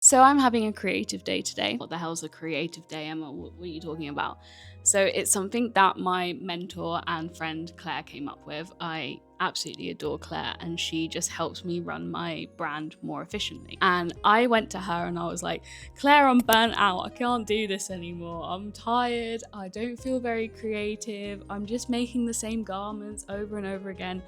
So I'm having a creative day today. What the hell's a creative day, Emma? What are you talking about? So it's something that my mentor and friend Claire came up with. I absolutely adore Claire, and she just helps me run my brand more efficiently. And I went to her and I was like, Claire, I'm burnt out. I can't do this anymore. I'm tired. I don't feel very creative. I'm just making the same garments over and over again.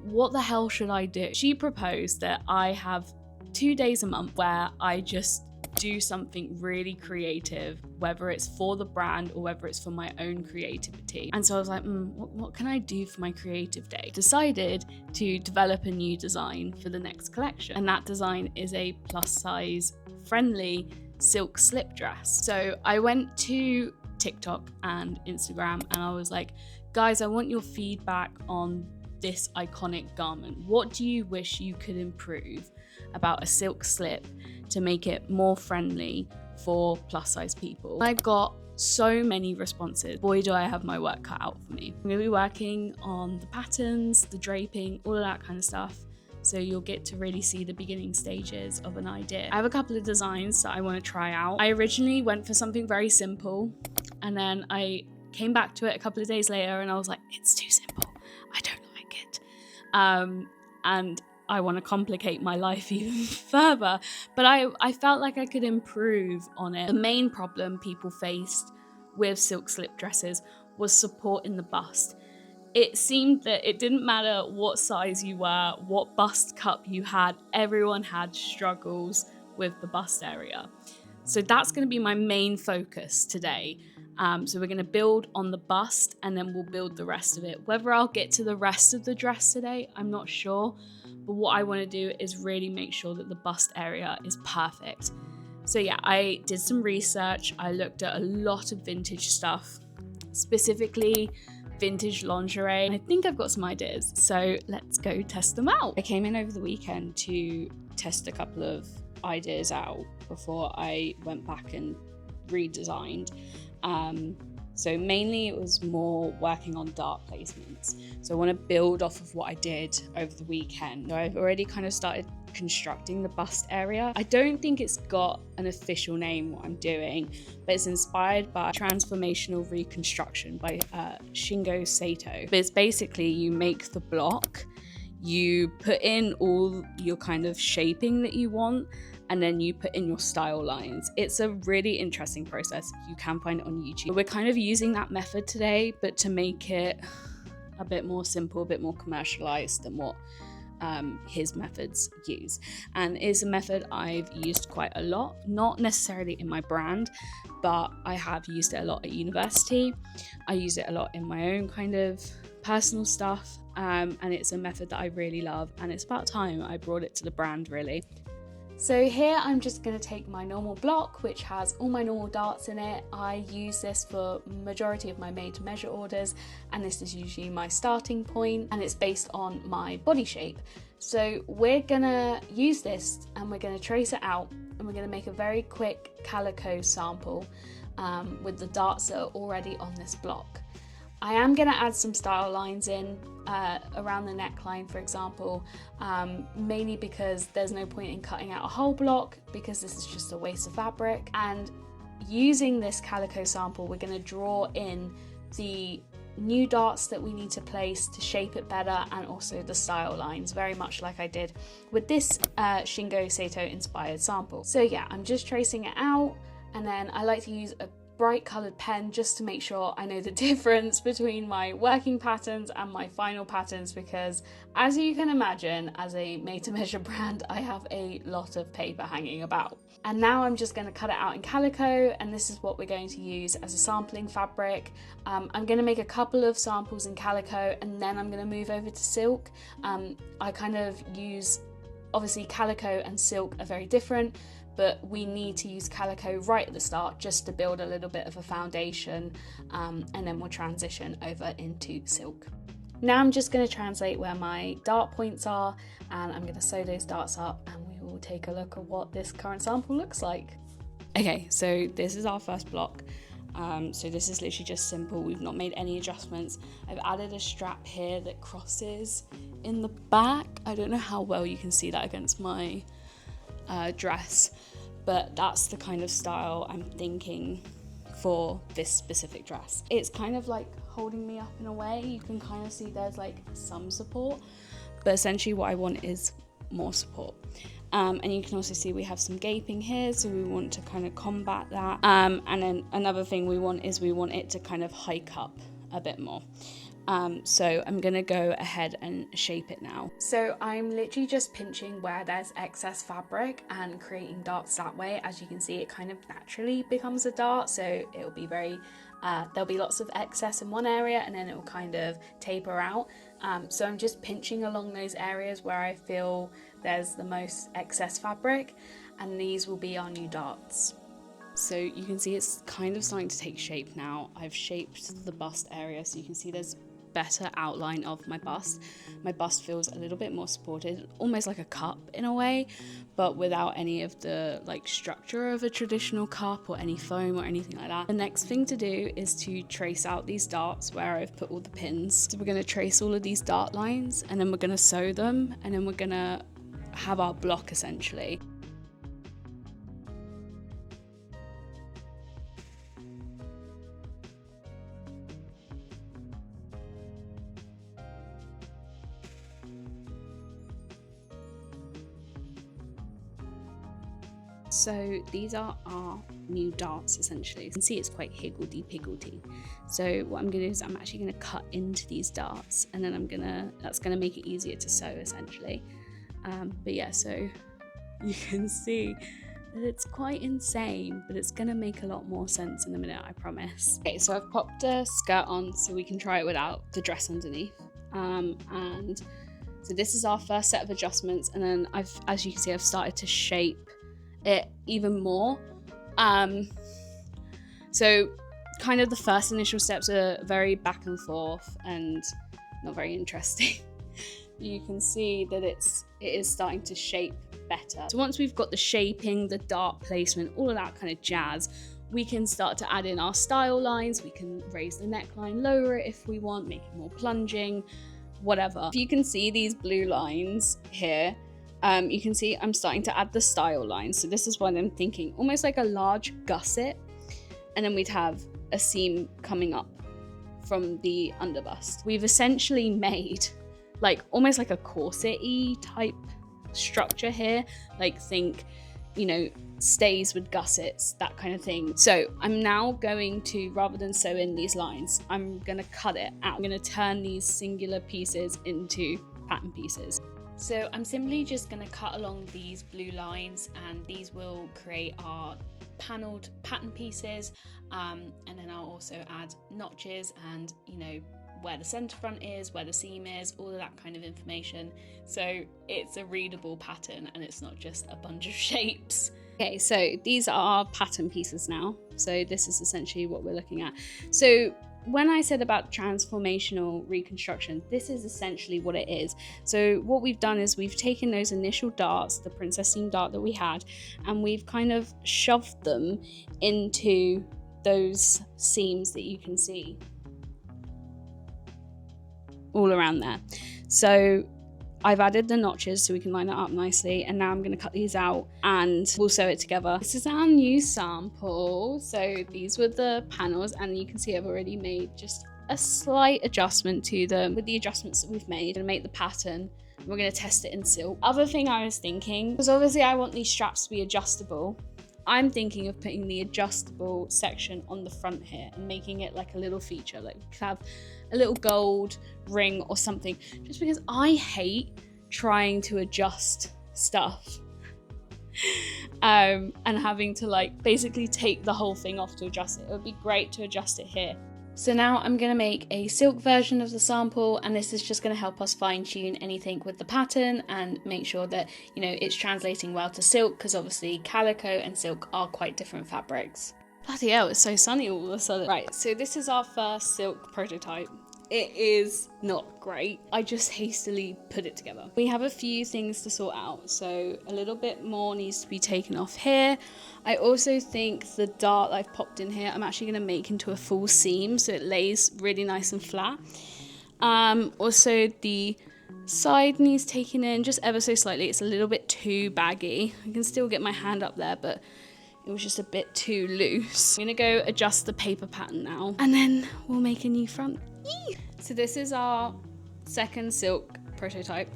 What the hell should I do? She proposed that I have 2 days a month where I just do something really creative, whether it's for the brand or whether it's for my own creativity. And so I was like, what can I do for my creative day? Decided to develop a new design for the next collection. And that design is a plus size friendly silk slip dress. So I went to TikTok and Instagram and I was like, guys, I want your feedback on this iconic garment. What do you wish you could improve about a silk slip to make it more friendly for plus size people? I got so many responses. Boy, do I have my work cut out for me. I'm going to be working on the patterns, the draping, all of that kind of stuff. So you'll get to really see the beginning stages of an idea. I have a couple of designs that I want to try out. I originally went for something very simple, and then I came back to it a couple of days later and I was like, it's too simple. I don't like it. And I want to complicate my life even further, but I felt like I could improve on it. The main problem people faced with silk slip dresses was support in the bust. It seemed that it didn't matter what size you were, what bust cup you had, everyone had struggles with the bust area. So that's going to be my main focus today. So we're going to build on the bust and then we'll build the rest of it. Whether I'll get to the rest of the dress today, I'm not sure. But what I want to do is really make sure that the bust area is perfect. So yeah, I did some research. I looked at a lot of vintage stuff, specifically vintage lingerie. I think I've got some ideas. So let's go test them out. I came in over the weekend to test a couple of ideas out before I went back and redesigned. So mainly it was more working on dart placements. So I want to build off of what I did over the weekend. So I've already kind of started constructing the bust area. I don't think it's got an official name what I'm doing, but it's inspired by Transformational Reconstruction by Shingo Sato. But it's basically you make the block, you put in all your kind of shaping that you want, and then you put in your style lines. It's a really interesting process. You can find it on YouTube. We're kind of using that method today, but to make it a bit more simple, a bit more commercialized than what his methods use. And it's a method I've used quite a lot, not necessarily in my brand, but I have used it a lot at university. I use it a lot in my own kind of personal stuff, and it's a method that I really love, and it's about time I brought it to the brand really. So here I'm just going to take my normal block, which has all my normal darts in it. I use this for majority of my made to measure orders, and this is usually my starting point, and it's based on my body shape. So we're gonna use this and we're gonna trace it out, and we're gonna make a very quick calico sample with the darts that are already on this block. I am going to add some style lines in around the neckline, for example, mainly because there's no point in cutting out a whole block because this is just a waste of fabric. And using this calico sample, we're going to draw in the new darts that we need to place to shape it better, and also the style lines, very much like I did with this Shingo Sato inspired sample. So yeah, I'm just tracing it out, and then I like to use a bright coloured pen just to make sure I know the difference between my working patterns and my final patterns, because as you can imagine, as a made to measure brand, I have a lot of paper hanging about. And now I'm just going to cut it out in calico, and this is what we're going to use as a sampling fabric. I'm going to make a couple of samples in calico, and then I'm going to move over to silk. I kind of use, obviously calico and silk are very different, but we need to use calico right at the start just to build a little bit of a foundation, and then we'll transition over into silk. Now I'm just going to translate where my dart points are, and I'm going to sew those darts up, and we will take a look at what this current sample looks like. Okay, so this is our first block. So this is literally just simple. We've not made any adjustments. I've added a strap here that crosses in the back. I don't know how well you can see that against my dress, but that's the kind of style I'm thinking for this specific dress. It's kind of like holding me up in a way. You can kind of see there's like some support, but essentially what I want is more support. And you can also see we have some gaping here, so we want to kind of combat that. And then another thing we want it to kind of hike up a bit more. So I'm gonna go ahead and shape it now. So I'm literally just pinching where there's excess fabric and creating darts that way. As you can see, it kind of naturally becomes a dart, so it'll be very, there'll be lots of excess in one area and then it will kind of taper out. So I'm just pinching along those areas where I feel there's the most excess fabric, and these will be our new darts. So you can see it's kind of starting to take shape now. I've shaped the bust area, so you can see there's better outline of my bust. My bust feels a little bit more supported, almost like a cup in a way, but without any of the like structure of a traditional cup or any foam or anything like that. The next thing to do is to trace out these darts where I've put all the pins. So we're going to trace all of these dart lines, and then we're going to sew them, and then we're going to have our block essentially. So these are our new darts essentially. You can see it's quite higgledy-piggledy. So what I'm going to do is I'm actually going to cut into these darts, and then that's going to make it easier to sew essentially. But yeah, so you can see that it's quite insane, but it's going to make a lot more sense in a minute, I promise. Okay, so I've popped a skirt on so we can try it without the dress underneath. And so this is our first set of adjustments, and then as you can see, I've started to shape it even more. So kind of the first initial steps are very back and forth and not very interesting. You can see that it is starting to shape better. So once we've got the shaping, the dart placement, all of that kind of jazz, we can start to add in our style lines. We can raise the neckline, lower it if we want, make it more plunging, whatever. If you can see these blue lines here, you can see I'm starting to add the style lines. So this is what I'm thinking, almost like a large gusset, and then we'd have a seam coming up from the underbust. We've essentially made like almost like a corset-y type structure here, like think, you know, stays with gussets, that kind of thing. So I'm now going to, rather than sew in these lines, I'm gonna cut it out. I'm gonna turn these singular pieces into pattern pieces. So I'm simply just going to cut along these blue lines, and these will create our panelled pattern pieces, and then I'll also add notches and, you know, where the centre front is, where the seam is, all of that kind of information. So it's a readable pattern and it's not just a bunch of shapes. Okay, so these are our pattern pieces now. So this is essentially what we're looking at. So when I said about transformational reconstruction, this is essentially what it is. So what we've done is we've taken those initial darts, the princess seam dart that we had, and we've kind of shoved them into those seams that you can see all around there. So I've added the notches so we can line it up nicely, and now I'm going to cut these out and we'll sew it together. This is our new sample. So these were the panels, and you can see I've already made just a slight adjustment to them. With the adjustments that we've made, and make the pattern, we're going to test it in silk. Other thing I was thinking, because obviously I want these straps to be adjustable, I'm thinking of putting the adjustable section on the front here and making it like a little feature, like we could have a little gold ring or something, just because I hate trying to adjust stuff and having to like basically take the whole thing off to adjust it. It would be great to adjust it here. So now I'm going to make a silk version of the sample, and this is just going to help us fine tune anything with the pattern and make sure that, you know, it's translating well to silk, because obviously calico and silk are quite different fabrics. Bloody hell, it's so sunny all of a sudden. Right, so this is our first silk prototype. It is not great. I just hastily put it together. We have a few things to sort out. So a little bit more needs to be taken off here. I also think the dart that I've popped in here, I'm actually gonna make into a full seam so it lays really nice and flat. Also the side needs taking in just ever so slightly. It's a little bit too baggy. I can still get my hand up there, but it was just a bit too loose. I'm gonna go adjust the paper pattern now, and then we'll make a new front. Yee! So this is our second silk prototype.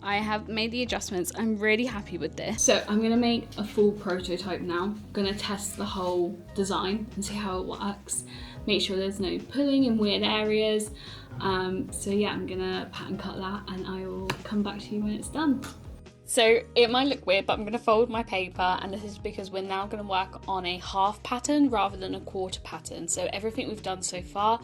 I have made the adjustments. I'm really happy with this. So I'm gonna make a full prototype now. I'm gonna test the whole design and see how it works. Make sure there's no pulling in weird areas. So yeah, I'm gonna pattern cut that and I will come back to you when it's done. So it might look weird, but I'm gonna fold my paper, and this is because we're now gonna work on a half pattern rather than a quarter pattern. So everything we've done so far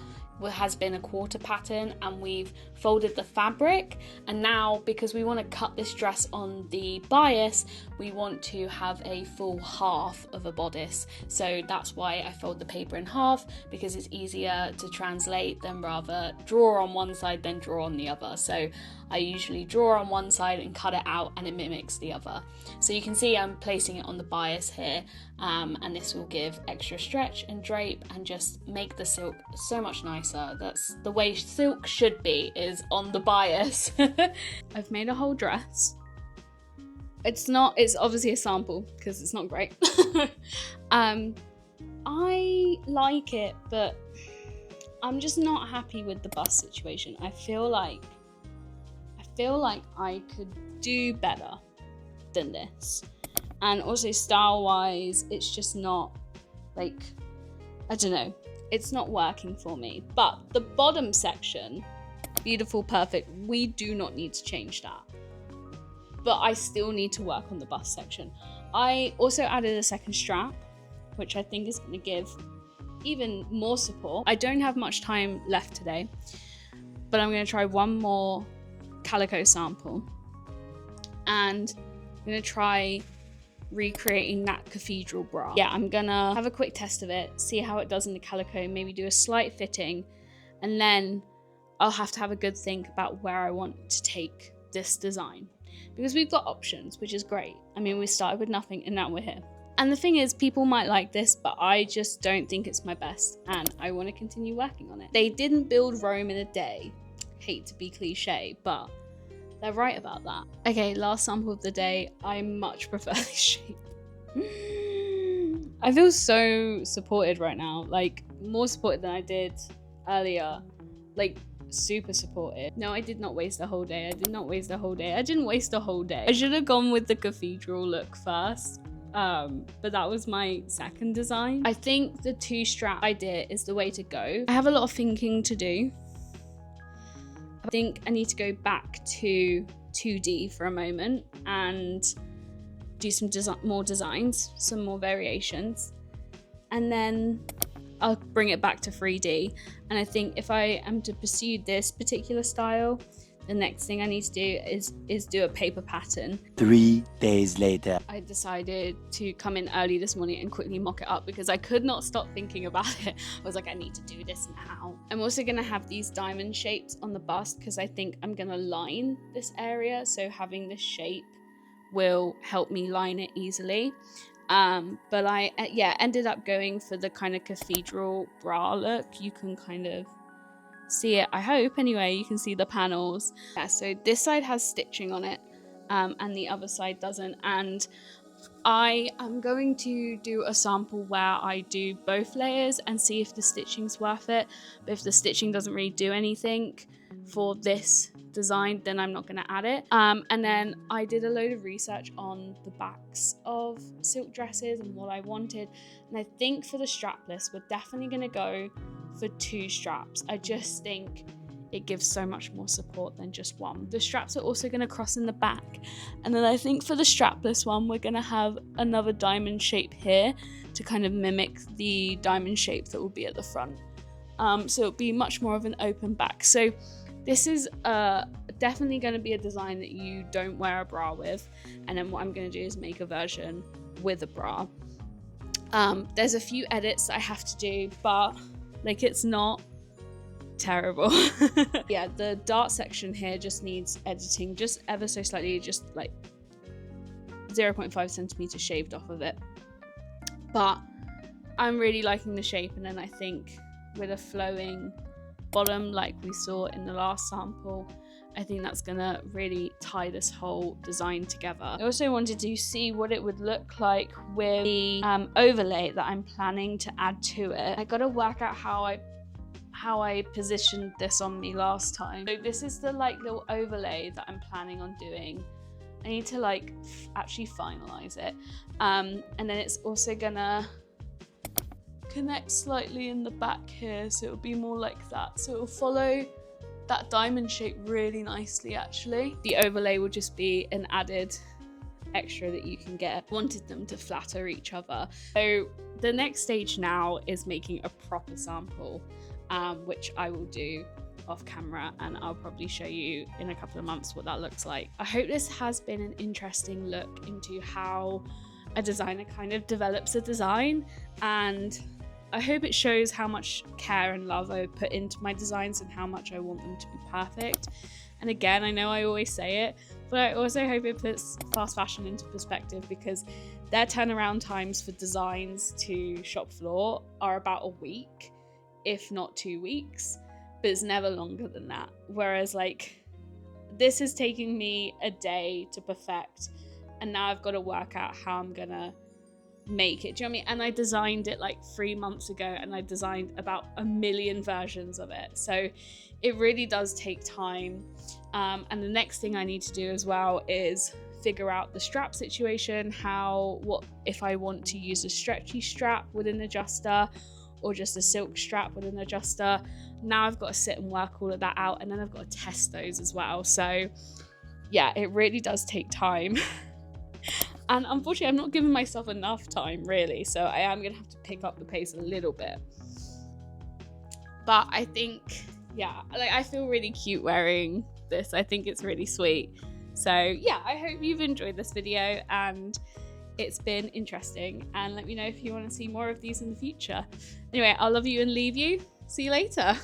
has been a quarter pattern, and we've folded the fabric, and now because we want to cut this dress on the bias, we want to have a full half of a bodice. So that's why I fold the paper in half, because it's easier to translate than rather draw on one side then draw on the other. So I usually draw on one side and cut it out, and it mimics the other. So you can see I'm placing it on the bias here, and this will give extra stretch and drape and just make the silk so much nicer. That's the way silk should be, is on the bias. I've made a whole dress. It's obviously a sample because it's not great. I like it, but I'm just not happy with the bust situation. I feel like I could do better than this. And also style wise, it's just not, like, I don't know, it's not working for me. But the bottom section, beautiful, perfect, we do not need to change that. But I still need to work on the bust section. I also added a second strap, which I think is going to give even more support. I don't have much time left today, but I'm going to try one more calico sample, and I'm going to try recreating that cathedral bra. Yeah, I'm gonna have a quick test of it, see how it does in the calico, maybe do a slight fitting, and then I'll have to have a good think about where I want to take this design, because we've got options, which is great. I mean, we started with nothing and now we're here. And the thing is, people might like this, but I just don't think it's my best, and I want to continue working on it. They didn't build Rome in a day. Hate to be cliche, but they're right about that. Okay, last sample of the day. I much prefer this shape. I feel so supported right now, like more supported than I did earlier, like super supported. No, I did not waste a whole day. I didn't waste a whole day. I should have gone with the cathedral look first, but that was my second design. I think the two strap idea is the way to go. I have a lot of thinking to do. I think I need to go back to 2D for a moment and do some more designs, some more variations, and then I'll bring it back to 3D. And I think if I am to pursue this particular style, the next thing I need to do is do a paper pattern. 3 days later. I decided to come in early this morning and quickly mock it up because I could not stop thinking about it. I was like, I need to do this now. I'm also going to have these diamond shapes on the bust because I think I'm going to line this area. So having this shape will help me line it easily. But I ended up going for the kind of cathedral bra look. You can kind of see it, I hope anyway. You can see the panels. Yeah, so this side has stitching on it, and the other side doesn't, and I am going to do a sample where I do both layers and see if the stitching's worth it. But if the stitching doesn't really do anything for this design, then I'm not going to add it. And then I did a load of research on the backs of silk dresses and what I wanted, and I think for the strapless we're definitely going to go for 2 straps. I just think it gives so much more support than just one. The straps are also going to cross in the back, and then I think for the strapless one we're going to have another diamond shape here to kind of mimic the diamond shape that will be at the front. So it'll be much more of an open back. So this is definitely going to be a design that you don't wear a bra with, and then what I'm going to do is make a version with a bra. There's a few edits that I have to do, but like, it's not terrible. Yeah, the dart section here just needs editing just ever so slightly, just like 0.5 centimeters shaved off of it. But I'm really liking the shape, and then I think with a flowing bottom like we saw in the last sample, I think that's gonna really tie this whole design together. I also wanted to see what it would look like with the overlay that I'm planning to add to it. I gotta work out how I positioned this on me last time. So this is the like little overlay that I'm planning on doing. I need to like actually finalize it. And then it's also gonna connect slightly in the back here, so it'll be more like that. So it'll follow that diamond shape really nicely actually. The overlay will just be an added extra that you can get. Wanted them to flatter each other. So the next stage now is making a proper sample, which I will do off camera, and I'll probably show you in a couple of months what that looks like. I hope this has been an interesting look into how a designer kind of develops a design, and I hope it shows how much care and love I put into my designs and how much I want them to be perfect. And again, I know I always say it, but I also hope it puts fast fashion into perspective, because their turnaround times for designs to shop floor are about a week, if not 2 weeks, but it's never longer than that. Whereas like this is taking me a day to perfect, and now I've got to work out how I'm gonna make it. Do you know what I mean? And I designed it like 3 months ago, and I designed about 1 million versions of it. So it really does take time. And the next thing I need to do as well is figure out the strap situation, what if I want to use a stretchy strap with an adjuster or just a silk strap with an adjuster. Now I've got to sit and work all of that out, and then I've got to test those as well. So yeah, it really does take time. And unfortunately, I'm not giving myself enough time really, so I am gonna have to pick up the pace a little bit. But I think, yeah, like I feel really cute wearing this. I think it's really sweet. So yeah, I hope you've enjoyed this video and it's been interesting, and let me know if you want to see more of these in the future. Anyway, I'll love you and leave you. See you later.